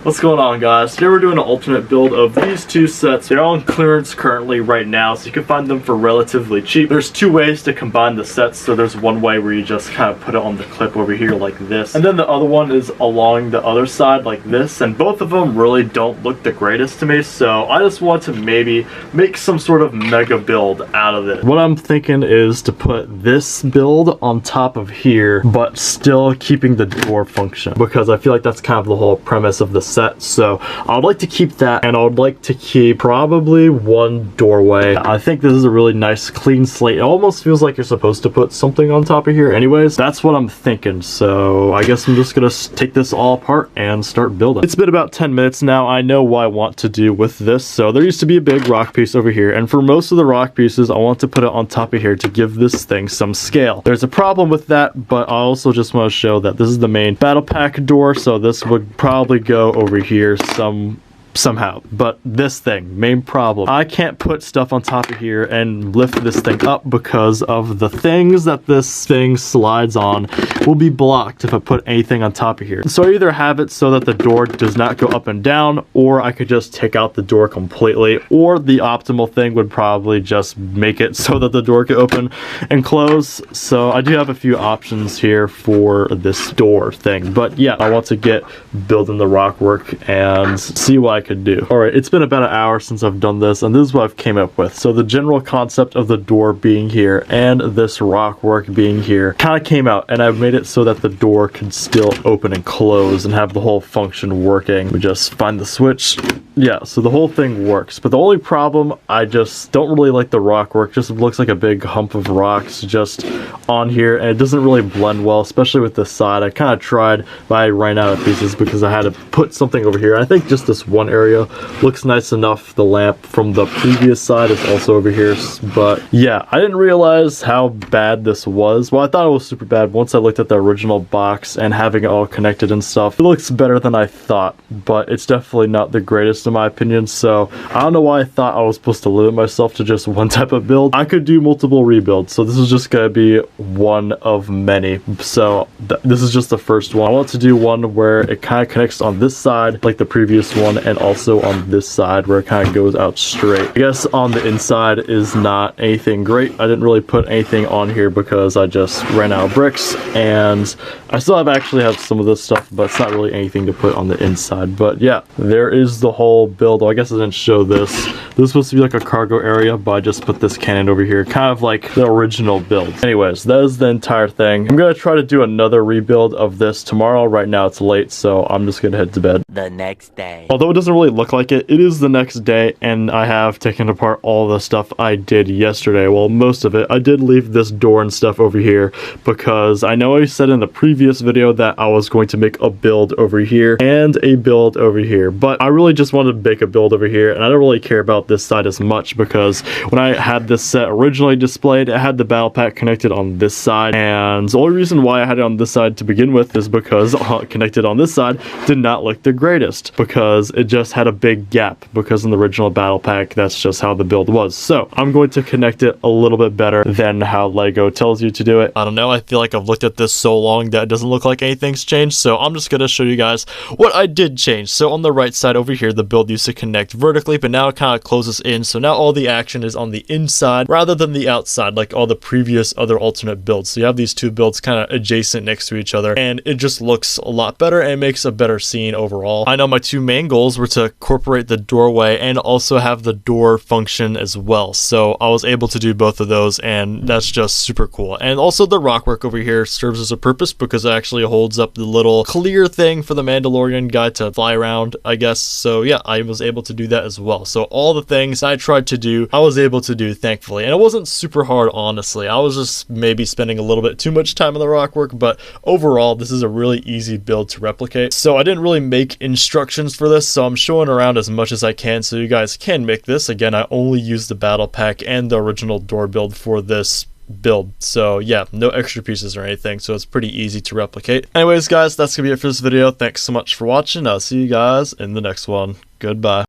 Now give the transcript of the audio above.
What's going on, guys? Today we're doing an alternate build of these two sets. They're on clearance currently right now, so you can find them for relatively cheap. There's two ways to combine the sets. So there's one way where you just kind of put it on the clip over here like this, and then the other one is along the other side like this, and both of them really don't look the greatest to me, so I just want to maybe make some sort of mega build out of it. What I'm thinking is to put this build on top of here, but still keeping the door function, because I feel like that's kind of the whole premise of the set. So I would like to keep that, and I would like to keep probably one doorway. I think this is a really nice clean slate. It almost feels like you're supposed to put something on top of here anyways. That's what I'm thinking, so I guess I'm just gonna take this all apart and start building. It's been about 10 minutes now. I know what I want to do with this. So there used to be a big rock piece over here, and for most of the rock pieces I want to put it on top of here to give this thing some scale. There's a problem with that, but I also just want to show that this is the main battle pack door, so this would probably go over here somehow. But this thing, main problem, I can't put stuff on top of here and lift this thing up because of the things that this thing slides on will be blocked if I put anything on top of here. So I either have it so that the door does not go up and down, or I could just take out the door completely, or the optimal thing would probably just make it so that the door can open and close. So I do have a few options here for this door thing, but yeah, I want to get building the rock work and see what I could do. Alright, it's been about an hour since I've done this, and this is what I've came up with. So the general concept of the door being here and this rock work being here kind of came out, and I've made it so that the door can still open and close and have the whole function working. We just find the switch. Yeah, so the whole thing works, but the only problem, I just don't really like the rock work. Just looks like a big hump of rocks just on here, and it doesn't really blend well, especially with this side. I kind of tried, but I ran out of pieces because I had to put something over here. I think just this one area looks nice enough. The lamp from the previous side is also over here, but yeah, I didn't realize how bad this was. Well, I thought it was super bad once I looked at the original box and having it all connected and stuff. It looks better than I thought, but it's definitely not the greatest in my opinion. So I don't know why I thought I was supposed to limit myself to just one type of build. I could do multiple rebuilds, so this is just gonna be one of many. So this is just the first one. I want to do one where it kind of connects on this side like the previous one, and also on this side where it kind of goes out straight. I guess on the inside is not anything great. I didn't really put anything on here because I just ran out of bricks, and I still actually have some of this stuff, but it's not really anything to put on the inside. But yeah, there is the whole build. Well, I guess I didn't show this. This was supposed to be like a cargo area, but I just put this cannon over here, kind of like the original build. Anyways, that is the entire thing. I'm gonna try to do another rebuild of this tomorrow. Right now it's late, so I'm just gonna head to bed. The next day. Although it doesn't really look like it, it is the next day, and I have taken apart all the stuff I did yesterday. Well, most of it. I did leave this door and stuff over here because I know I said in the previous video that I was going to make a build over here and a build over here, but I really just wanted to make a build over here, and I don't really care about this side as much because when I had this set originally displayed, it had the battle pack connected on this side, and the only reason why I had it on this side to begin with is because connected on this side did not look the greatest, because it just had a big gap, because in the original battle pack that's just how the build was. So I'm going to connect it a little bit better than how Lego tells you to do it. I don't know, I feel like I've looked at this so long that it doesn't look like anything's changed, so I'm just gonna show you guys what I did change. So on the right side over here, the build used to connect vertically, but now it kind of closes in, so now all the action is on the inside rather than the outside like all the previous other alternate builds. So you have these two builds kind of adjacent next to each other, and it just looks a lot better and makes a better scene overall. I know my two main goals were to incorporate the doorway and also have the door function as well, so I was able to do both of those, and that's just super cool. And also the rock work over here serves as a purpose because it actually holds up the little clear thing for the Mandalorian guy to fly around, I guess. So yeah, I was able to do that as well. So all the things I tried to do, I was able to do, thankfully. And it wasn't super hard, honestly. I was just maybe spending a little bit too much time on the rock work, but overall, this is a really easy build to replicate. So I didn't really make instructions for this, so I'm showing around as much as I can so you guys can make this. Again, I only used the battle pack and the original door build for this build, so yeah, no extra pieces or anything, so it's pretty easy to replicate. Anyways guys, that's gonna be it for this video. Thanks so much for watching. I'll see you guys in the next one. Goodbye.